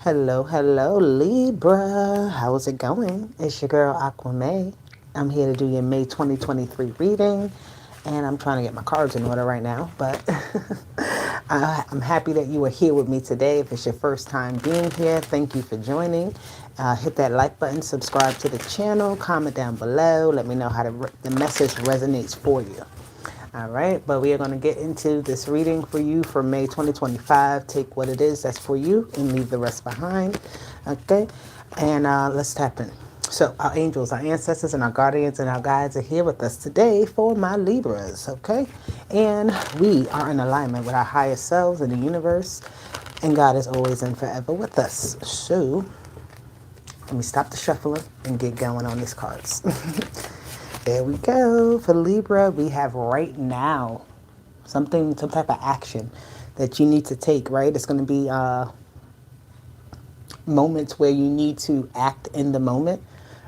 Hello, hello, Libra. How's it going? It's your girl, Aqua. I'm here to do your May 2023 reading, and I'm trying to get my cards in order right now, but I'm happy that you are here with me today. If it's your first time being here, thank you for joining. Hit that like button, subscribe to the channel, comment down below. Let me know how the message resonates for you. All right, but we are going to get into this reading for you for May 2025. Take what it is that's for you and leave the rest behind. Okay, and let's tap in. So, our angels, our ancestors, and our guardians and our guides are here with us today for my Libras. Okay, and we are in alignment with our higher selves in the universe, and God is always and forever with us. So, let me stop the shuffling and get going on these cards. There we go. For Libra, we have right now some type of action that you need to take, right? It's going to be moments where you need to act in the moment,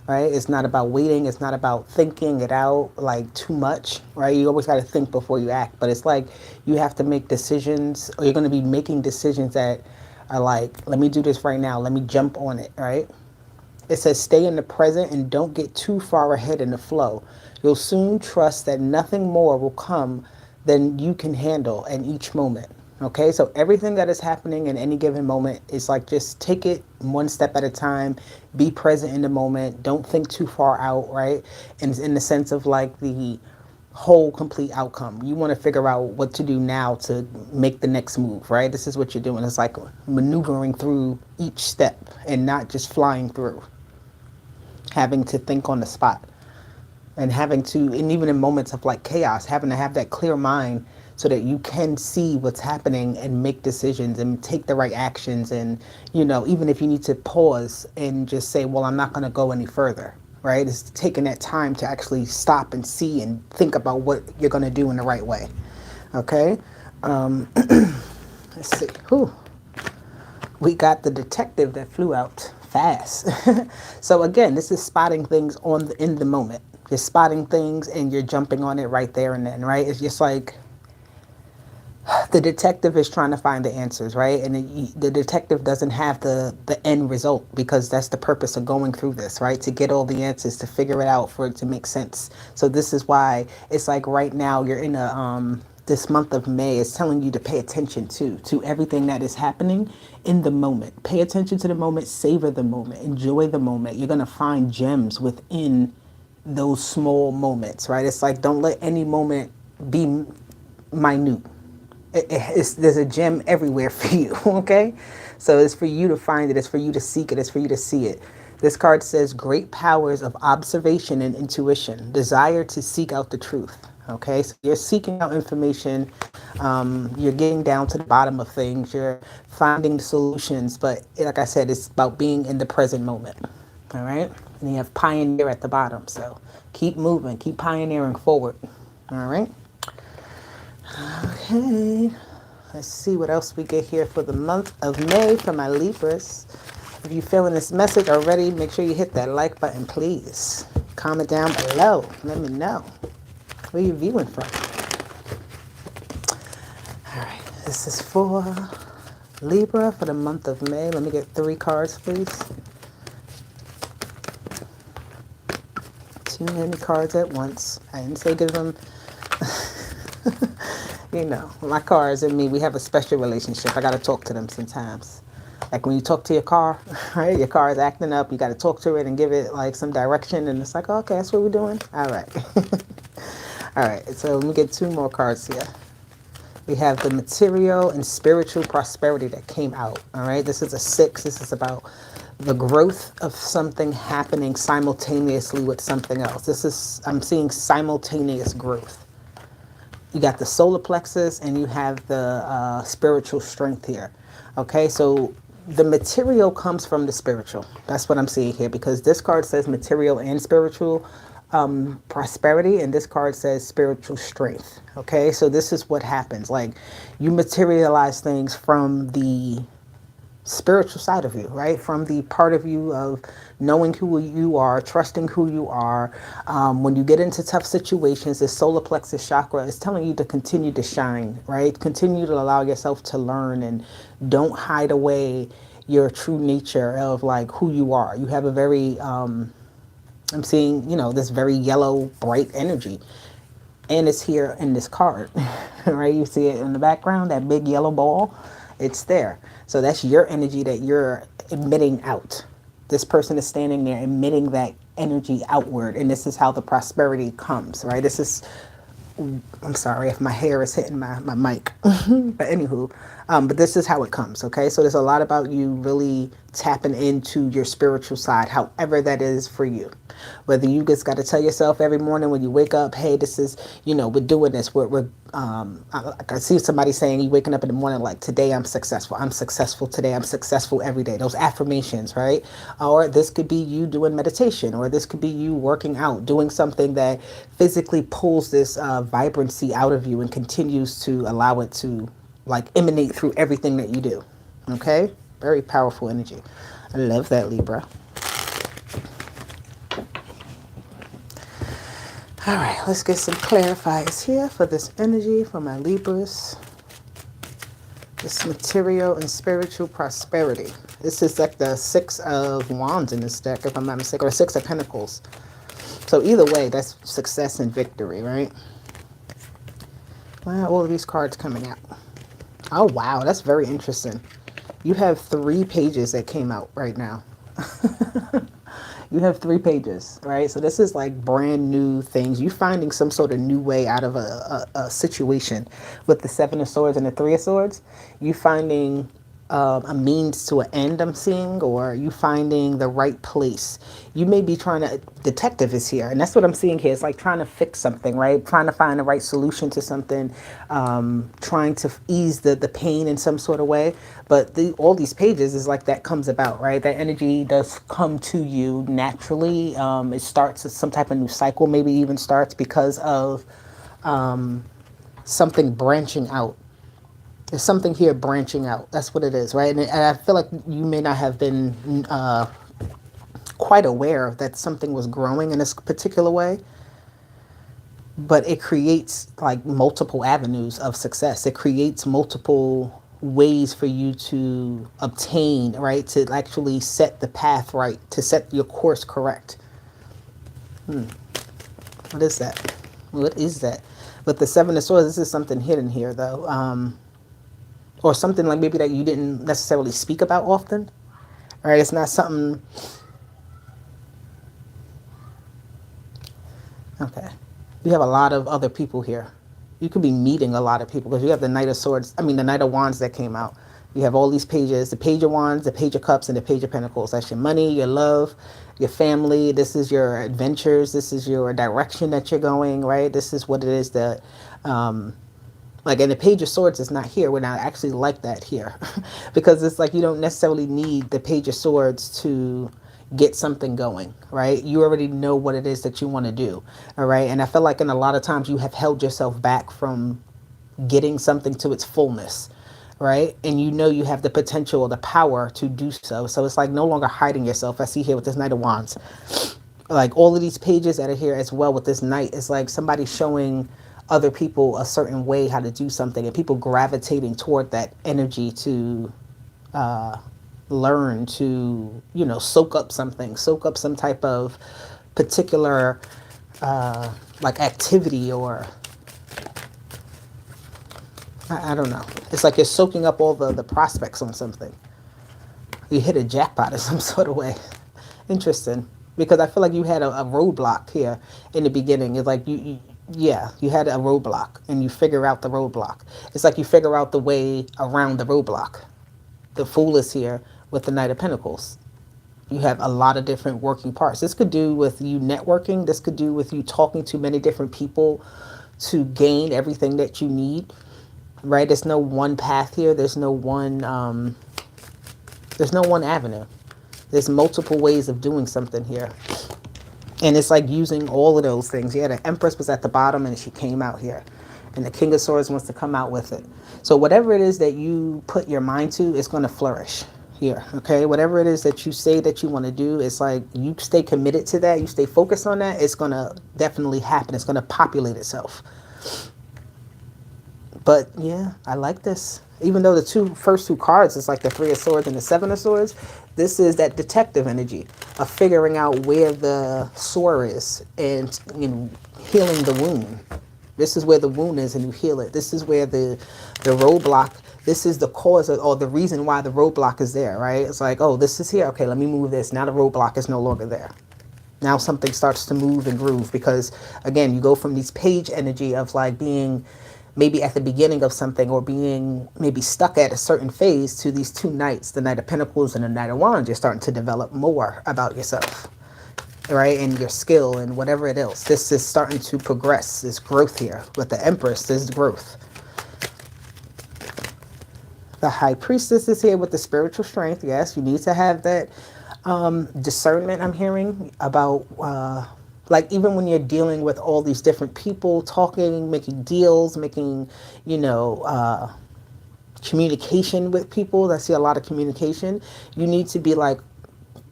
right? It's not about waiting. It's not about thinking it out like too much, right? You always got to think before you act, but it's like you have to make decisions, or you're going to be making decisions that are like, let me do this right now. Let me jump on it, right? It says stay in the present and don't get too far ahead in the flow. You'll soon trust that nothing more will come than you can handle in each moment. Okay, so everything that is happening in any given moment is like just take it one step at a time, be present in the moment, don't think too far out, right? And in the sense of like the whole complete outcome. You want to figure out what to do now to make the next move, right? This is what you're doing. It's like maneuvering through each step and not just flying through, having to think on the spot and and even in moments of like chaos, having to have that clear mind so that you can see what's happening and make decisions and take the right actions. And, even if you need to pause and just say, well, I'm not going to go any further, right? It's taking that time to actually stop and see and think about what you're going to do in the right way. Okay. Let's see. Whew. We got the detective that flew out fast. So again, this is spotting things in the moment. You're spotting things and you're jumping on it right there and then, right? It's just like the detective is trying to find the answers, right? And the detective doesn't have the end result, because that's the purpose of going through this, right? To get all the answers, to figure it out, for it to make sense. So this is why it's like right now you're in this month of May is telling you to pay attention to everything that is happening in the moment. Pay attention to the moment, savor the moment, enjoy the moment. You're going to find gems within those small moments, right? It's like don't let any moment be minute. There's a gem everywhere for you, okay? So it's for you to find it, it's for you to seek it, it's for you to see it. This card says great powers of observation and intuition, desire to seek out the truth. Okay, so you're seeking out information, you're getting down to the bottom of things, you're finding solutions, but like I said, it's about being in the present moment. All right, and you have pioneer at the bottom, so keep moving, keep pioneering forward. All right. Okay, let's see what else we get here for the month of May for my Libras. If you're feeling this message already, make sure you hit that like button, please. Comment down below. Let me know where you're viewing from. All right, this is for Libra for the month of May. Let me get 3 cards, please. Too many cards at once. I didn't say give them... my cars and me, we have a special relationship. I got to talk to them sometimes. Like when you talk to your car, right? Your car is acting up. You got to talk to it and give it like some direction. And it's like, oh, okay, that's what we're doing. All right. All right. So let me get 2 more cards here. We have the material and spiritual prosperity that came out. All right. This is a 6. This is about the growth of something happening simultaneously with something else. I'm seeing simultaneous growth. You got the solar plexus and you have the spiritual strength here. Okay, so the material comes from the spiritual. That's what I'm seeing here, because this card says material and spiritual prosperity, and this card says spiritual strength. Okay, so this is what happens. Like you materialize things from the spiritual side of you, right? From the part of you of knowing who you are, trusting who you are. When you get into tough situations, the solar plexus chakra is telling you to continue to shine, right? Continue to allow yourself to learn and don't hide away your true nature of like who you are. You have a very, I'm seeing, this very yellow, bright energy. And it's here in this card, right? You see it in the background, that big yellow ball, it's there. So that's your energy that you're emitting out. This person is standing there emitting that energy outward, and this is how the prosperity comes, right? This is, I'm sorry if my hair is hitting my mic. But anywho, but this is how it comes, okay? So there's a lot about you really tapping into your spiritual side, however that is for you. Whether you just got to tell yourself every morning when you wake up, hey, this is, we're doing this. I see somebody saying you waking up in the morning like, today I'm successful. I'm successful today. I'm successful every day. Those affirmations, right? Or this could be you doing meditation, or this could be you working out, doing something that physically pulls this vibrancy out of you and continues to allow it to like emanate through everything that you do. Okay? Very powerful energy. I love that, Libra. All right, let's get some clarifiers here for this energy for my Libras. This material and spiritual prosperity. This is like the 6 of Wands in this deck, if I'm not mistaken, or 6 of Pentacles. So either way, that's success and victory, right? Why are all of these cards coming out? Oh, wow, that's very interesting. You have 3 pages that came out right now. You have 3 pages, right? So this is like brand new things. You finding some sort of new way out of a situation with the 7 of Swords and the 3 of Swords. You finding a means to an end, I'm seeing, or you finding the right place. You may be trying to, detective is here, and that's what I'm seeing here. It's like trying to fix something, right? Trying to find the right solution to something, trying to ease the pain in some sort of way. But all these pages is like that comes about, right? That energy does come to you naturally. It starts as some type of new cycle, maybe even starts because of something branching out. There's something here branching out. That's what it is, right? And I feel like you may not have been quite aware that something was growing in this particular way, but it creates like multiple avenues of success. It creates multiple ways for you to obtain, right? To actually set the path right, to set your course correct. What is that? What is that? With the 7 of Swords, this is something hidden here, though. Or something like maybe that you didn't necessarily speak about often. All right, it's not something. Okay, you have a lot of other people here. You could be meeting a lot of people because you have the Knight of Swords. I mean, the Knight of Wands that came out. You have all these pages: the Page of Wands, the Page of Cups, and the Page of Pentacles. That's your money, your love, your family. This is your adventures. This is your direction that you're going. Right. This is what it is that. Like, and the Page of Swords is not here when I actually like that here. Because it's like you don't necessarily need the Page of Swords to get something going, right? You already know what it is that you want to do, all right? And I feel like in a lot of times you have held yourself back from getting something to its fullness, right? And you know you have the potential or the power to do so. So it's like no longer hiding yourself. I see here with this Knight of Wands. Like all of these pages that are here as well with this Knight, it's like somebody showing other people a certain way how to do something, and people gravitating toward that energy to learn to, soak up something, soak up some type of particular like activity, or I don't know. It's like you're soaking up all the prospects on something. You hit a jackpot in some sort of way. Interesting. Because I feel like you had a roadblock here in the beginning. It's like you had a roadblock and you figure out the roadblock. It's like you figure out the way around the roadblock. The Fool is here with the Knight of Pentacles. You have a lot of different working parts. This could do with you networking. This could do with you talking to many different people to gain everything that you need, right? There's no one path here. There's no one avenue. There's multiple ways of doing something here. And it's like using all of those things. Yeah, the Empress was at the bottom and she came out here. And the King of Swords wants to come out with it. So whatever it is that you put your mind to, it's going to flourish here, okay? Whatever it is that you say that you want to do, it's like you stay committed to that. You stay focused on that. It's going to definitely happen. It's going to populate itself. But yeah, I like this. Even though the first two cards is like the Three of Swords and the Seven of Swords, this is that detective energy of figuring out where the sore is and, healing the wound. This is where the wound is and you heal it. This is where the roadblock, this is the cause or the reason why the roadblock is there, right? It's like, oh, this is here. Okay, let me move this. Now the roadblock is no longer there. Now something starts to move and groove because, again, you go from these page energy of like being maybe at the beginning of something or being maybe stuck at a certain phase to these two knights, the Knight of Pentacles and the Knight of Wands. You're starting to develop more about yourself, right? And your skill and whatever it is. This is starting to progress. This growth here. With the Empress, this growth. The High Priestess is here with the spiritual strength. Yes, you need to have that discernment, I'm hearing, about like even when you're dealing with all these different people, talking, making deals, making, communication with people. I see a lot of communication. You need to be like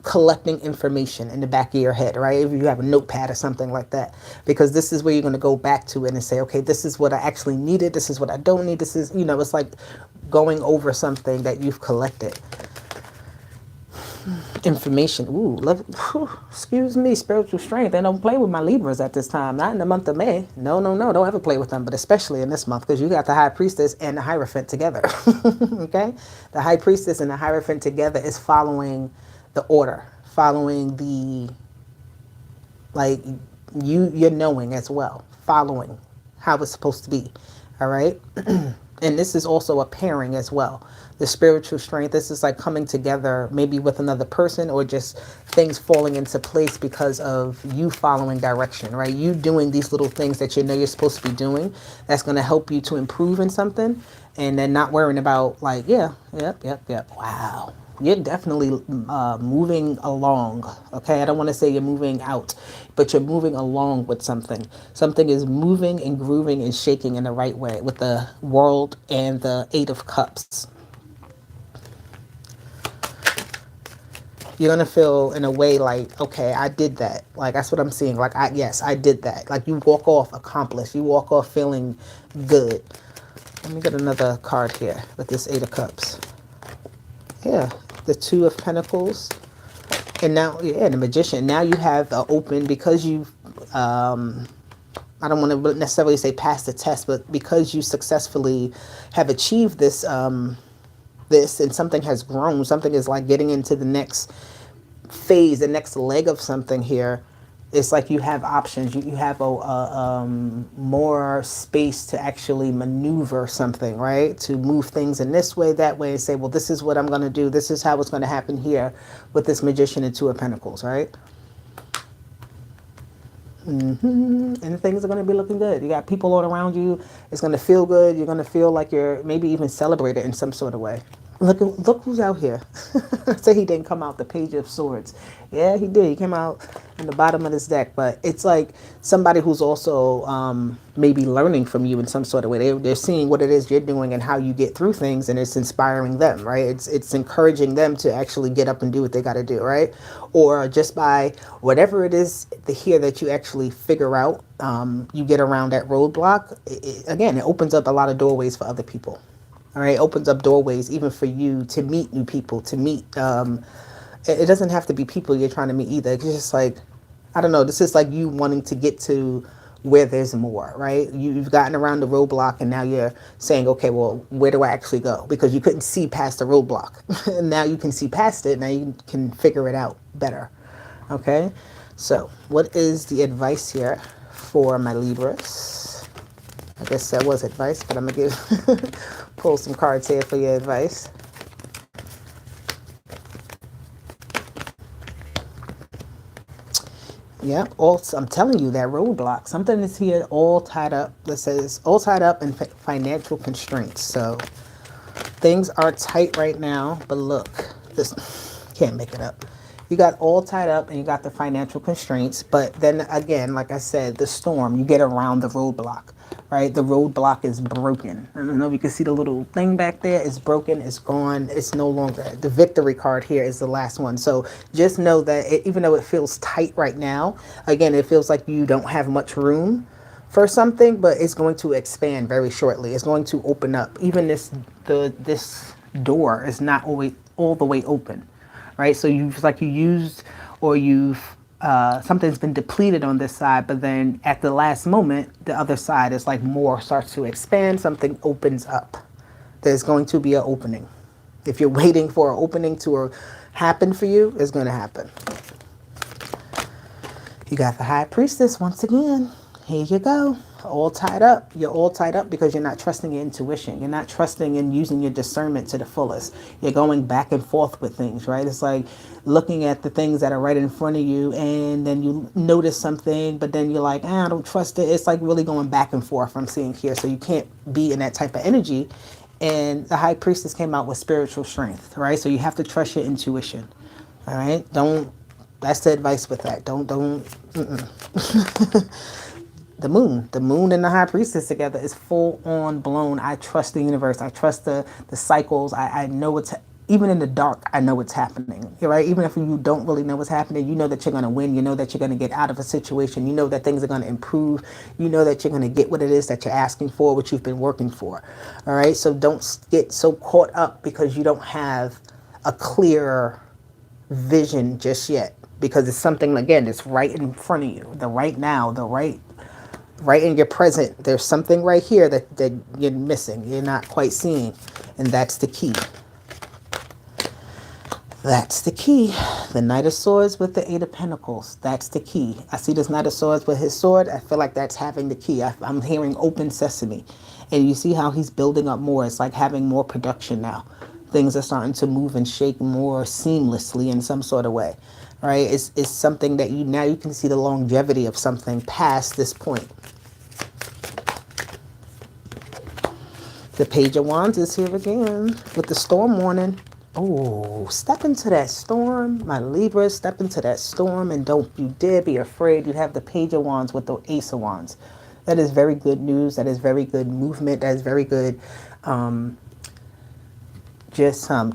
collecting information in the back of your head, right? If you have a notepad or something like that, because this is where you're going to go back to it and say, okay, this is what I actually needed. This is what I don't need. This is, it's like going over something that you've collected. Information. Ooh, excuse me, spiritual strength. They don't play with my Libras at this time. Not in the month of May. No. Don't ever play with them, but especially in this month because you got the High Priestess and the Hierophant together. Okay? The High Priestess and the Hierophant together is following the order, following the, like, you're knowing as well, following how it's supposed to be. All right? And this is also a pairing as well. The spiritual strength, this is like coming together maybe with another person or just things falling into place because of you following direction, right? You doing these little things that you know you're supposed to be doing. That's going to help you to improve in something and then not worrying about like, yep. Wow. You're definitely moving along, okay? I don't want to say you're moving out, but you're moving along with something. Something is moving and grooving and shaking in the right way with the World and the Eight of Cups. You're going to feel in a way like, okay, I did that. Like, that's what I'm seeing. Like, yes, I did that. Like, you walk off accomplished. You walk off feeling good. Let me get another card here with this Eight of Cups. Yeah, the Two of Pentacles. And now, yeah, the Magician. Now you have open, because you, I don't want to necessarily say pass the test, but because you successfully have achieved this, this, and something has grown, something is like getting into the next phase, the next leg of something here. It's like you have options. You have more space to actually maneuver something, right? To move things in this way, that way, and say, well, this is what I'm going to do. This is how it's going to happen here with this Magician and Two of Pentacles, right? And things are going to be looking good. You got people all around you. It's going to feel good. You're going to feel like you're maybe even celebrated in some sort of way. Look who's out here. Say he didn't come out, the Page of Swords. Yeah, he did. He came out in the bottom of this deck. But it's like somebody who's also maybe learning from you in some sort of way. They're seeing what it is you're doing and how you get through things, and it's inspiring them, right? It's encouraging them to actually get up and do what they got to do, right? Or just by whatever it is here that you actually figure out, you get around that roadblock. Again, it opens up a lot of doorways for other people. All right, it opens up doorways even for you to meet new people, to meet, it doesn't have to be people you're trying to meet either. It's just like, I don't know, this is like you wanting to get to where there's more, right? You've gotten around the roadblock and now you're saying, okay, well, where do I actually go? Because you couldn't see past the roadblock. And now you can see past it. Now you can figure it out better. Okay, so what is the advice here for my Libras? I guess that was advice, but I'm going to pull some cards here for your advice. Yeah, I'm telling you, that roadblock. Something is here all tied up. That says all tied up in financial constraints. So things are tight right now, but look, this can't make it up. You got all tied up and you got the financial constraints, but then again, like I said, the storm, you get around the roadblock, right? The roadblock is broken. I don't know if you can see the little thing back there. It's broken, it's gone, it's no longer. The victory card here is the last one. So just know that even though it feels tight right now, again, it feels like you don't have much room for something, but it's going to expand very shortly. It's going to open up. Even this door is not always all the way open, right? So you used, or you've something's been depleted on this side, but then at the last moment, the other side is like more starts to expand. Something opens up. There's going to be an opening. If you're waiting for an opening to happen for you, it's going to happen. You got the High Priestess once again. Here you go. All tied up. You're all tied up because you're not trusting your intuition. You're not trusting and using your discernment to the fullest. You're going back and forth with things, right? It's like looking at the things that are right in front of you, and then you notice something, but then you're like, I don't trust it. It's like really going back and forth, I'm seeing here. So you can't be in that type of energy. And the High Priestess came out with spiritual strength, right? So you have to trust your intuition, all right? That's the advice with that. The moon and the High Priestess together is full on blown. I trust the universe. I trust the cycles. I know even in the dark, I know what's happening, right? Even if you don't really know what's happening, you know that you're going to win. You know that you're going to get out of a situation. You know that things are going to improve. You know that you're going to get what it is that you're asking for, what you've been working for, all right? So don't get so caught up because you don't have a clear vision just yet, because it's something, again, that's right in front of you, the right now, right in your present. There's something right here that you're missing, you're not quite seeing, and that's the key. That's the key. The Knight of Swords with the Eight of Pentacles. That's the key. I see this Knight of Swords with his sword. I feel like that's having the key. I'm hearing open sesame. And you see how he's building up more. It's like having more production now. Things are starting to move and shake more seamlessly in some sort of way. Right? It's something that now you can see the longevity of something past this point. The Page of Wands is here again with the storm warning. Oh, step into that storm, my Libra. Step into that storm, and don't you dare be afraid. You have the Page of Wands with the Ace of Wands. That is very good news. That is very good movement. That is very good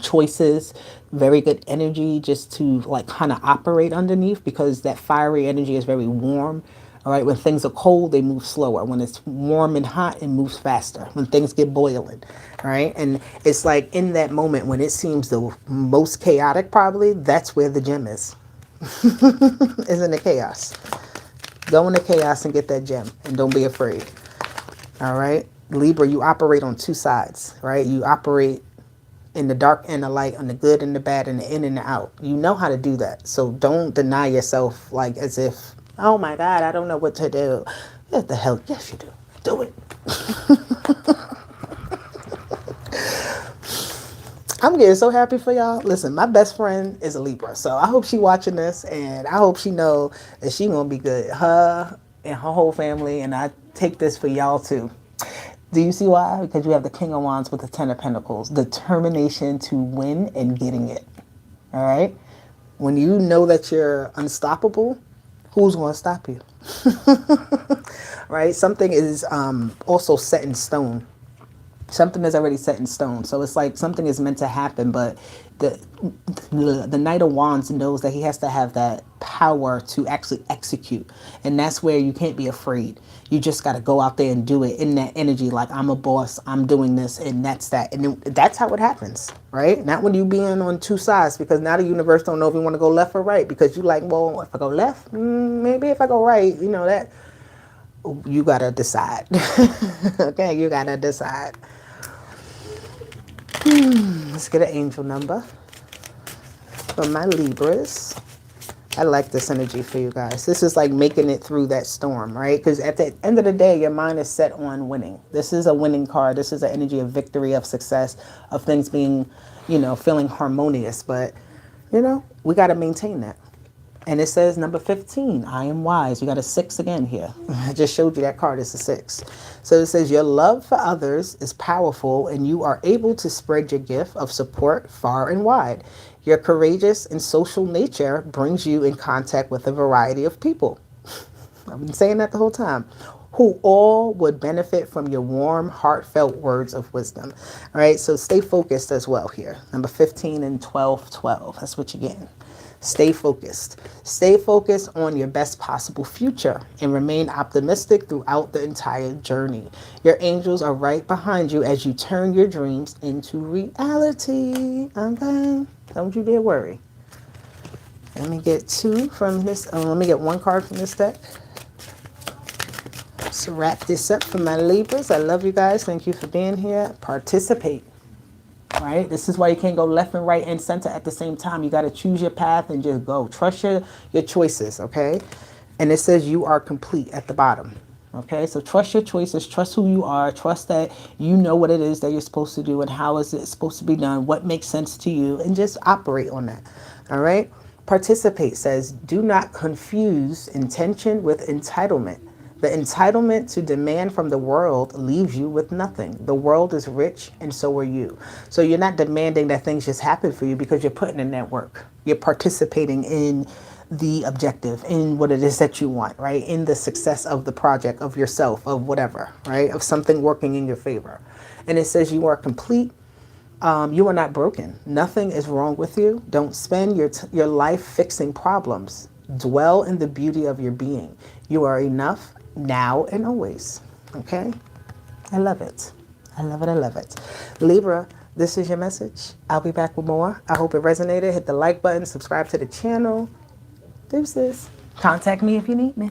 choices, very good energy just to like kind of operate underneath, because that fiery energy is very warm. All right, when things are cold, they move slower. When it's warm and hot, it moves faster. When things get boiling, all right? And it's like in that moment when it seems the most chaotic, probably, that's where the gem is. Is in the chaos. Go into chaos and get that gem, and don't be afraid. All right? Libra, you operate on two sides, right? You operate in the dark and the light, on the good and the bad, and the in and the out. You know how to do that. So don't deny yourself like as if, oh my God, I don't know what to do. What the hell? Yes, you do. Do it. I'm getting so happy for y'all. Listen, my best friend is a Libra, so I hope she watching this, and I hope she know that she gonna be good. Her and her whole family, and I take this for y'all too. Do you see why? Because you have the King of Wands with the Ten of Pentacles. Determination to win and getting it. All right? When you know that you're unstoppable, who's going to stop you? Right? Something is also set in stone. Something is already set in stone. So it's like something is meant to happen, but the Knight of Wands knows that he has to have that power to actually execute. And that's where you can't be afraid. You just got to go out there and do it in that energy, like I'm a boss, I'm doing this, and that's that. And then that's how it happens, right? Not when you being on two sides, because now the universe don't know if you want to go left or right, because you like, well, if I go left, maybe if I go right, you know, that you got to decide. Okay, you got to decide. Let's get an angel number for my Libras. I like this energy for you guys. This is like making it through that storm, right? Because at the end of the day, your mind is set on winning. This is a winning card. This is an energy of victory, of success, of things being, you know, feeling harmonious. But, you know, we got to maintain that. And it says number 15, I am wise. You got a 6 again here. I just showed you that card is a 6. So it says your love for others is powerful, and you are able to spread your gift of support far and wide. Your courageous and social nature brings you in contact with a variety of people. I've been saying that the whole time. who all would benefit from your warm, heartfelt words of wisdom. All right, so stay focused as well here. Number 15 and 12, 12. That's what you're getting. Stay focused. Stay focused on your best possible future and remain optimistic throughout the entire journey. Your angels are right behind you as you turn your dreams into reality. Okay? Don't you dare worry. Let me get two from this. Let me get one card from this deck. So wrap this up for my Libras. I love you guys. Thank you for being here. Participate. Right? This is why you can't go left and right and center at the same time. You got to choose your path and just go. Trust your choices, okay? And it says you are complete at the bottom. Okay? So trust your choices. Trust who you are. Trust that you know what it is that you're supposed to do and how is it supposed to be done, what makes sense to you, and just operate on that. All right? Participate says do not confuse intention with entitlement. The entitlement to demand from the world leaves you with nothing. The world is rich and so are you. So you're not demanding that things just happen for you because you're putting in that work. You're participating in the objective, in what it is that you want, right? In the success of the project, of yourself, of whatever, right? Of something working in your favor. And it says you are complete. You are not broken. Nothing is wrong with you. Don't spend your life fixing problems. Dwell in the beauty of your being. You are enough now and always. Okay? I love it. I love it. I love it. Libra, this is your message. I'll be back with more. I hope it resonated. Hit the like button. Subscribe to the channel. Deuces. Contact me if you need me.